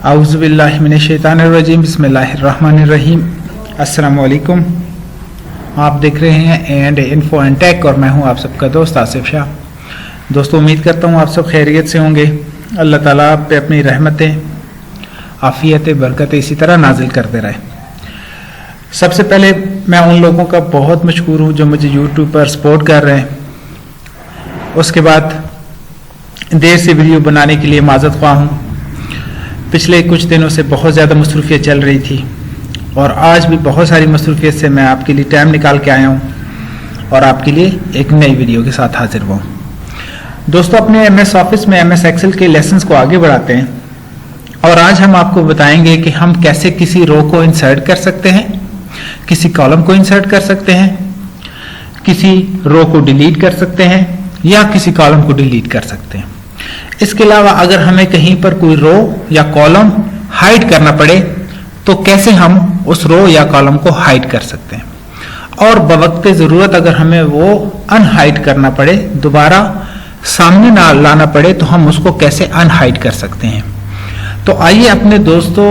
औज़ुबिल्लाहिमिनश्शैतानिर्रजीम बिस्मिल्लाहिर्रहमानिर्रहीम। अस्सलामु अलैकुम। आप देख रहे हैं एंड इन्फो एंड टेक और मैं हूं आप सबका दोस्त आसिफ शाह। दोस्तों, उम्मीद करता हूं आप सब खैरियत से होंगे। अल्लाह ताला आप पे अपनी रहमतें, आफियत, बरकत इसी तरह नाजिल करते रहे। सबसे पहले मैं उन लोगों का बहुत मशकूर हूं जो मुझे यूट्यूब पर सपोर्ट कर रहे हैं। उसके बाद देर से वीडियो बनाने के लिए माज़रत ख्वाह हूँ। पिछले कुछ दिनों से बहुत ज़्यादा मसरूफियत चल रही थी और आज भी बहुत सारी मसरूफियत से मैं आपके लिए टाइम निकाल के आया हूँ और आपके लिए एक नई वीडियो के साथ हाजिर हुआ हूँ। दोस्तों, अपने MS ऑफिस में MS एक्सेल के लेसन्स को आगे बढ़ाते हैं और आज हम आपको बताएंगे कि हम कैसे किसी रो को इंसर्ट कर सकते हैं, किसी कॉलम को इंसर्ट कर सकते हैं, किसी रो को डिलीट कर सकते हैं या किसी कॉलम को डिलीट कर सकते हैं। इसके अलावा अगर हमें कहीं पर कोई रो या कॉलम हाइड करना पड़े तो कैसे हम उस रो या कॉलम को हाइड कर सकते हैं, और बवक्त ज़रूरत अगर हमें वो अनहाइड करना पड़े, दोबारा सामने ना लाना पड़े, तो हम उसको कैसे अनहाइड कर सकते हैं। तो आइए अपने दोस्तों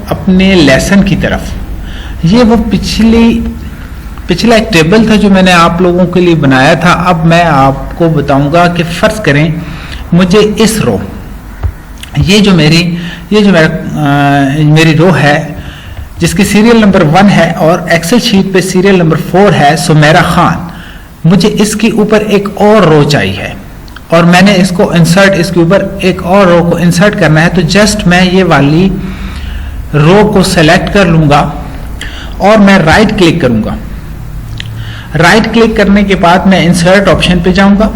अपने लेसन की तरफ। ये वो पिछला एक टेबल था जो मैंने आप लोगों के लिए बनाया था। अब मैं आपको बताऊंगा कि फर्ज करें मुझे इस रो, ये जो मेरी रो है जिसकी सीरियल नंबर 1 है और एक्सेल शीट पे सीरियल नंबर 4 है, सुमेरा खान। मुझे इसके ऊपर एक और रो चाहिए और मैंने इसको इंसर्ट, इसके ऊपर एक और रो को इंसर्ट करना है। तो जस्ट मैं ये वाली रो को सेलेक्ट कर लूंगा और मैं राइट क्लिक करूंगा। राइट क्लिक करने के बाद मैं इंसर्ट ऑप्शन पे जाऊंगा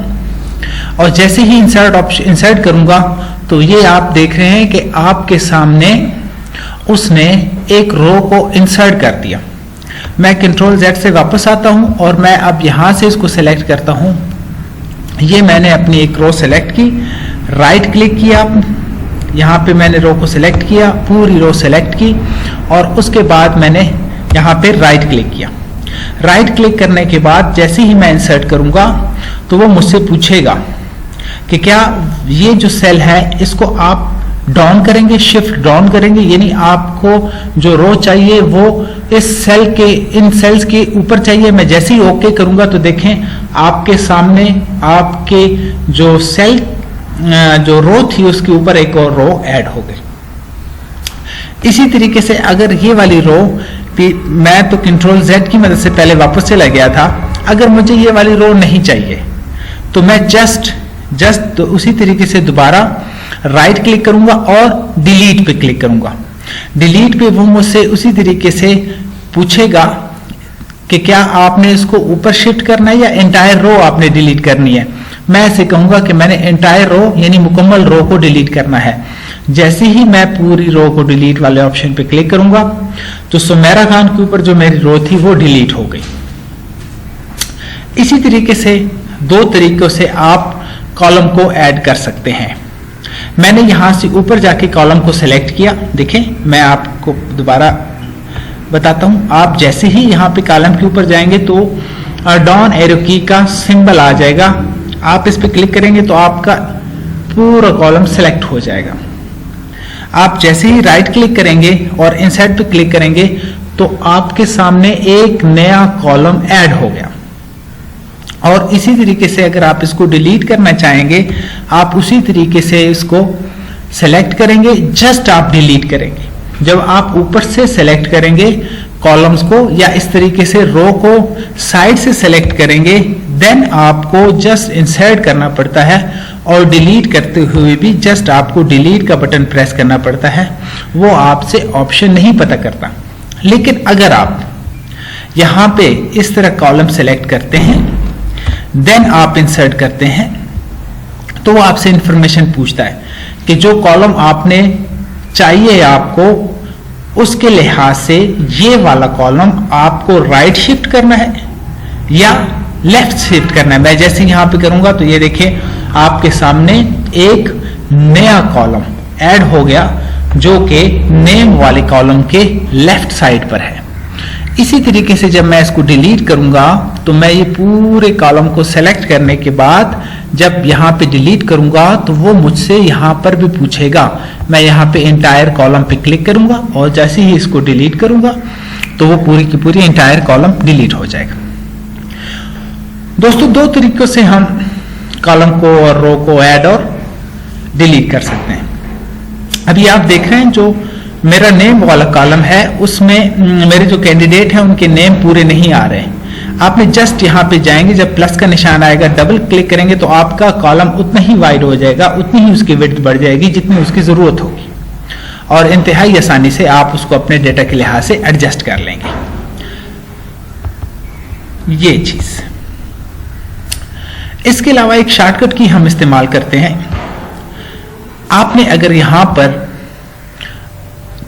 और जैसे ही इंसर्ट करूंगा तो ये आप देख रहे हैं कि आपके सामने उसने एक रो को इंसर्ट कर दिया। मैं Ctrl Z से वापस आता हूं और मैं अब यहां से इसको सेलेक्ट करता हूं। ये मैंने अपनी एक रो सेलेक्ट की, राइट क्लिक किया, यहां पे मैंने रो को सेलेक्ट किया, पूरी रो सेलेक्ट की और उसके बाद मैंने यहां पे राइट क्लिक किया। राइट क्लिक करने के बाद जैसे ही मैं इंसर्ट करूंगा तो वो मुझसे पूछेगा कि क्या ये जो सेल है इसको आप डाउन करेंगे, शिफ्ट डाउन करेंगे, यानी आपको जो रो चाहिए वो इस सेल के, इन सेल्स के ऊपर चाहिए। मैं जैसे ही ओके करूंगा तो देखें आपके सामने आपके जो सेल, जो रो थी उसके ऊपर एक और रो ऐड हो गई। इसी तरीके से अगर ये वाली रो, मैं तो Ctrl Z की मदद से पहले वापस चला गया था, अगर मुझे ये वाली रो नहीं चाहिए तो मैं जस्ट तो उसी तरीके से दोबारा राइट क्लिक करूंगा और डिलीट पे क्लिक करूंगा। डिलीट पे वो मुझसे उसी तरीके से पूछेगा कि क्या आपने इसको ऊपर शिफ्ट करना है या एंटायर रो आपने डिलीट करनी है। मैं ऐसे कहूंगा कि मैंने एंटायर रो यानी मुकम्मल रो को डिलीट करना है। जैसे ही मैं पूरी रो को डिलीट वाले ऑप्शन पे क्लिक करूंगा तो सुमेरा खान के ऊपर जो मेरी रो थी वो डिलीट हो गई। इसी तरीके से दो तरीकों से आप कॉलम को ऐड कर सकते हैं। मैंने यहां से ऊपर जाके कॉलम को सिलेक्ट किया। देखें, मैं आपको दोबारा बताता हूं। आप जैसे ही यहां पे कॉलम के ऊपर जाएंगे तो डाउन एरो की का सिंबल आ जाएगा। आप इस पे क्लिक करेंगे तो आपका पूरा कॉलम सिलेक्ट हो जाएगा। आप जैसे ही राइट क्लिक करेंगे और इंसर्ट पे क्लिक करेंगे तो आपके सामने एक नया कॉलम ऐड हो गया। और इसी तरीके से अगर आप इसको डिलीट करना चाहेंगे, आप उसी तरीके से इसको सेलेक्ट करेंगे, जस्ट आप डिलीट करेंगे। जब आप ऊपर से सेलेक्ट करेंगे कॉलम्स को या इस तरीके से रो को साइड से सेलेक्ट करेंगे, देन आपको जस्ट इंसर्ट करना पड़ता है और डिलीट करते हुए भी जस्ट आपको डिलीट का बटन प्रेस करना पड़ता है। वो आपसे ऑप्शन नहीं पता करता। लेकिन अगर आप यहां पे इस तरह कॉलम सेलेक्ट करते हैं, देन आप इंसर्ट करते हैं, तो वो आपसे इंफॉर्मेशन पूछता है कि जो कॉलम आपने चाहिए आपको, उसके लिहाज से ये वाला कॉलम आपको राइट शिफ्ट करना है या लेफ्ट शिफ्ट करना है। मैं जैसे यहां पे करूंगा तो ये देखिए आपके सामने एक नया कॉलम ऐड हो गया जो कि नेम वाले कॉलम के लेफ्ट साइड पर है। इसी तरीके से जब मैं इसको डिलीट करूंगा तो मैं ये पूरे कॉलम को सेलेक्ट करने के बाद जब यहाँ पे डिलीट करूंगा तो वो मुझसे यहाँ पर भी पूछेगा। मैं यहाँ पे एंटायर कॉलम पे क्लिक करूंगा और जैसे ही इसको डिलीट करूंगा तो वो पूरी की पूरी एंटायर कॉलम डिलीट हो जाएगा। दोस्तों, दो तरीकों से हम कॉलम को और रो को ऐड और डिलीट कर सकते हैं। अभी आप देख रहे हैं जो मेरा नेम वाला कॉलम है उसमें मेरे जो कैंडिडेट हैं उनके नेम पूरे नहीं आ रहे हैं। आपने जस्ट यहाँ पे जाएंगे, जब प्लस का निशान आएगा डबल क्लिक करेंगे तो आपका कॉलम उतना ही वाइड हो जाएगा, उतनी ही उसकी विड्थ बढ़ जाएगी जितनी उसकी जरूरत होगी और इंतहाई आसानी से आप उसको अपने डेटा के लिहाज से एडजस्ट कर लेंगे। ये चीज, इसके अलावा एक शॉर्टकट की हम इस्तेमाल करते हैं। आपने अगर यहां पर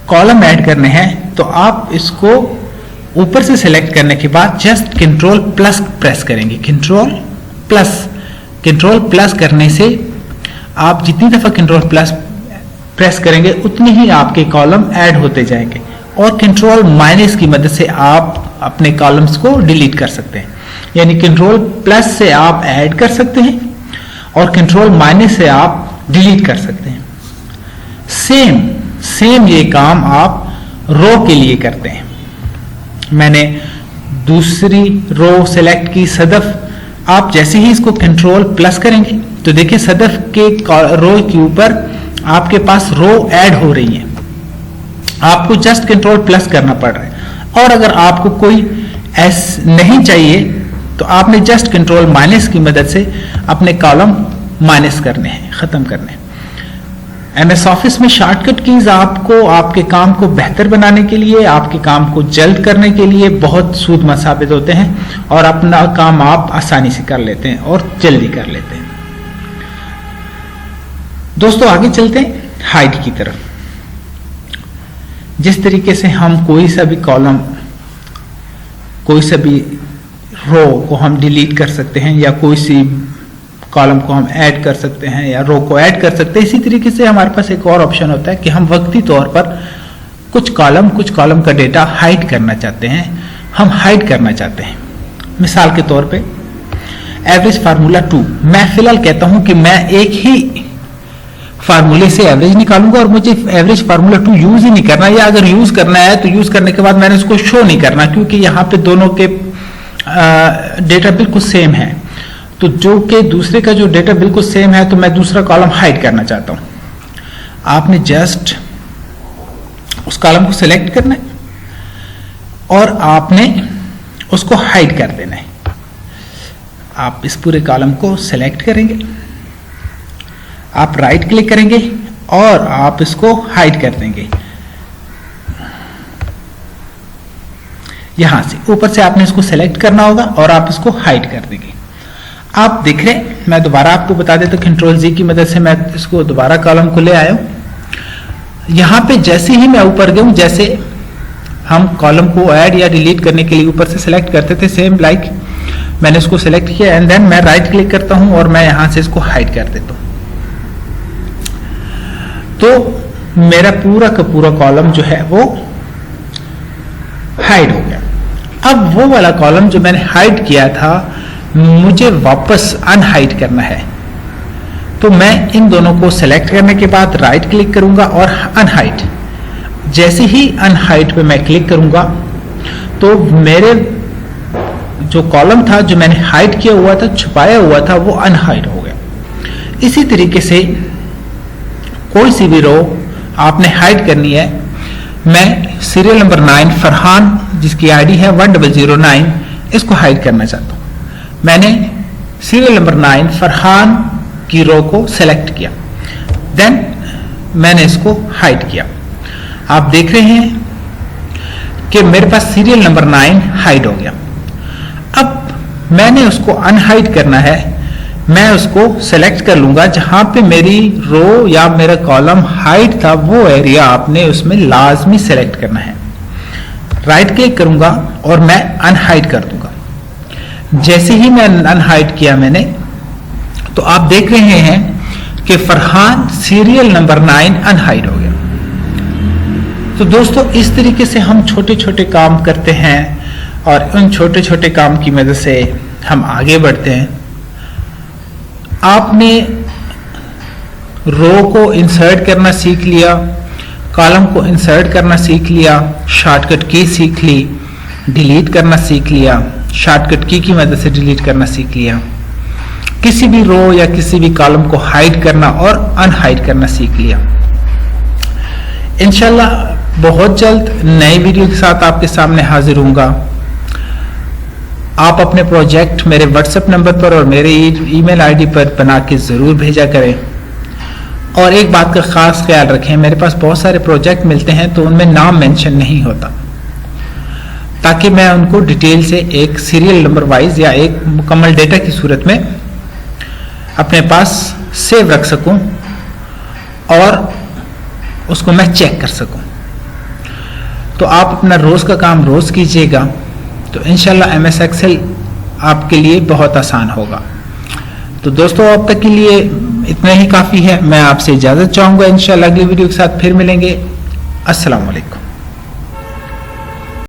कॉलम ऐड करने हैं तो आप इसको ऊपर से सिलेक्ट करने के बाद जस्ट कंट्रोल प्लस प्रेस करेंगे। कंट्रोल प्लस करने से आप जितनी दफा कंट्रोल प्लस प्रेस करेंगे उतनी ही आपके कॉलम ऐड होते जाएंगे और कंट्रोल माइनस की मदद से आप अपने कॉलम्स को डिलीट कर सकते हैं। यानी कंट्रोल प्लस से आप ऐड कर सकते हैं और कंट्रोल माइनस से आप डिलीट कर सकते हैं। सेम ये काम आप रो के लिए करते हैं। मैंने दूसरी रो सेलेक्ट की, सदफ। आप जैसे ही इसको कंट्रोल प्लस करेंगे तो देखिए सदफ के रो के ऊपर आपके पास रो ऐड हो रही है। आपको जस्ट कंट्रोल प्लस करना पड़ रहा है। और अगर आपको कोई एस नहीं चाहिए तो आपने जस्ट कंट्रोल माइनस की मदद से अपने कॉलम माइनस करने हैं, खत्म करने हैं। MS ऑफिस में शॉर्टकट कीज आपको आपके काम को बेहतर बनाने के लिए, आपके काम को जल्द करने के लिए बहुत सूदमंद साबित होते हैं और अपना काम आप आसानी से कर लेते हैं और जल्दी कर लेते हैं। दोस्तों, आगे चलते हैं हाइड की तरफ। जिस तरीके से हम कोई सा भी कॉलम, कोई सा भी रो को हम डिलीट कर सकते हैं या कोई सी कॉलम को हम ऐड कर सकते हैं या रो को ऐड कर सकते हैं, इसी तरीके से हमारे पास एक और ऑप्शन होता है कि हम वक्ती तौर पर कुछ कॉलम का डेटा हाइड करना चाहते हैं, हम हाइड करना चाहते हैं। मिसाल के तौर पे एवरेज फार्मूला 2, मैं फिलहाल कहता हूं कि मैं एक ही फार्मूले से एवरेज निकालूंगा और मुझे एवरेज फार्मूला 2 यूज ही नहीं करना, या अगर यूज करना है तो यूज करने के बाद मैंने उसको शो नहीं करना, क्योंकि यहाँ पे दोनों के डेटा बिल्कुल सेम है। तो जो कि दूसरे का जो डेटा बिल्कुल सेम है तो मैं दूसरा कॉलम हाइड करना चाहता हूं। आपने जस्ट उस कॉलम को सिलेक्ट करना है और आपने उसको हाइड कर देना है। आप इस पूरे कॉलम को सिलेक्ट करेंगे, आप राइट क्लिक करेंगे और आप इसको हाइड कर देंगे। यहां से ऊपर से आपने इसको सिलेक्ट करना होगा और आप इसको हाइड कर देंगे। आप देख रहे हैं, मैं दोबारा आपको बता देता हूं, कंट्रोल जी की मदद से मैं इसको दोबारा कॉलम को ले आया हूं। यहां पे जैसे ही मैं ऊपर गया हूं, जैसे हम कॉलम को ऐड या डिलीट करने के लिए ऊपर से सिलेक्ट करते थे, सेम लाइक मैंने इसको सिलेक्ट किया एंड देन मैं राइट क्लिक करता हूं और मैं यहां से इसको हाइड कर देता हूं। तो मेरा पूरा का पूरा कॉलम जो है वो हाइड हो गया। अब वो वाला कॉलम जो मैंने हाइड किया था मुझे वापस अनहाइड करना है, तो मैं इन दोनों को सेलेक्ट करने के बाद राइट क्लिक करूंगा और अनहाइड। जैसे ही अनहाइड पे मैं क्लिक करूंगा तो मेरे जो कॉलम था जो मैंने हाइड किया हुआ था, छुपाया हुआ था, वो अनहाइड हो गया। इसी तरीके से कोई सी भी रो आपने हाइड करनी है। मैं सीरियल नंबर 9 फरहान, जिसकी आईडी है 1009, इसको हाइड करना चाहता हूं। मैंने सीरियल नंबर 9 फरहान की रो को सेलेक्ट किया, देन मैंने इसको हाइड किया। आप देख रहे हैं कि मेरे पास सीरियल नंबर 9 हाइड हो गया। अब मैंने उसको अनहाइड करना है, मैं उसको सेलेक्ट कर लूंगा जहां पे मेरी रो या मेरा कॉलम हाइड था, वो एरिया आपने उसमें लाजमी सेलेक्ट करना है। राइट क्लिक करूंगा और मैं अनहाइड कर दूंगा। जैसे ही मैं अनहाइड किया मैंने, तो आप देख रहे हैं कि फरहान सीरियल नंबर 9 अनहाइड हो गया। तो दोस्तों, इस तरीके से हम छोटे छोटे काम करते हैं और उन छोटे छोटे काम की मदद से हम आगे बढ़ते हैं। आपने रो को इंसर्ट करना सीख लिया, कॉलम को इंसर्ट करना सीख लिया, शॉर्टकट की सीख ली, डिलीट करना सीख लिया, शॉर्टकट की मदद से डिलीट करना सीख लिया, किसी भी रो या किसी भी कॉलम को हाइड करना और अनहाइड करना सीख लिया। इंशाल्लाह बहुत जल्द नए वीडियो के साथ आपके सामने हाजिर होऊंगा। आप अपने प्रोजेक्ट मेरे व्हाट्सएप नंबर पर और मेरे ईमेल आईडी पर बना के ज़रूर भेजा करें। और एक बात का खास ख्याल रखें, मेरे पास बहुत सारे प्रोजेक्ट मिलते हैं तो उनमें नाम मेंशन नहीं होता, ताकि मैं उनको डिटेल से एक सीरियल नंबर वाइज या एक मुकम्मल डेटा की सूरत में अपने पास सेव रख सकूं और उसको मैं चेक कर सकूं। तो आप अपना रोज का काम रोज कीजिएगा, तो इंशाल्लाह MS एक्सेल आपके लिए बहुत आसान होगा। तो दोस्तों, अब तक के लिए इतना ही काफ़ी है। मैं आपसे इजाज़त चाहूँगा। इंशाल्लाह अगली वीडियो के साथ फिर मिलेंगे। अस्सलाम वालेकुम।